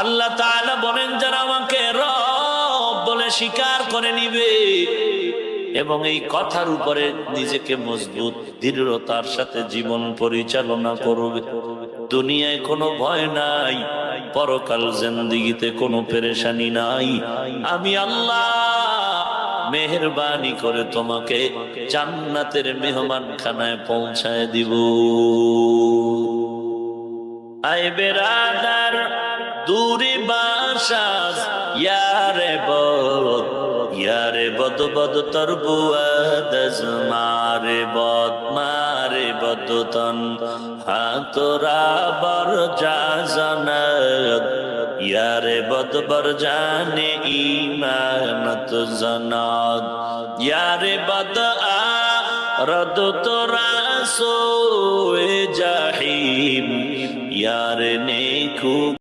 আল্লাহ তাআলা বলেন যারা আমাকে রব বলে স্বীকার করে নিবে এবং এই কথার উপরে নিজেকে মজবুত দৃঢ়তার সাথে জীবন পরিচালনা করবে, দুনিয়ায় কোনো ভয় নাই, পরকাল জিন্দেগিতে কোনো পেরেশানি নাই, আমি আল্লাহ মেহেরবানি করে তোমাকে জান্নাতের মেহমানখানায় পৌঁছায় দিব। আয় বেরাদার দূরে বাসাস ইয়ারে বদ বদ তর বুয়াদ মারে বদ তন হাতরা বর জাজনত ইয়ারে বদ বর জানে ইমানত জনাদ ইয়ারে বদ রদ তোরা সো জাহিম यार नेकू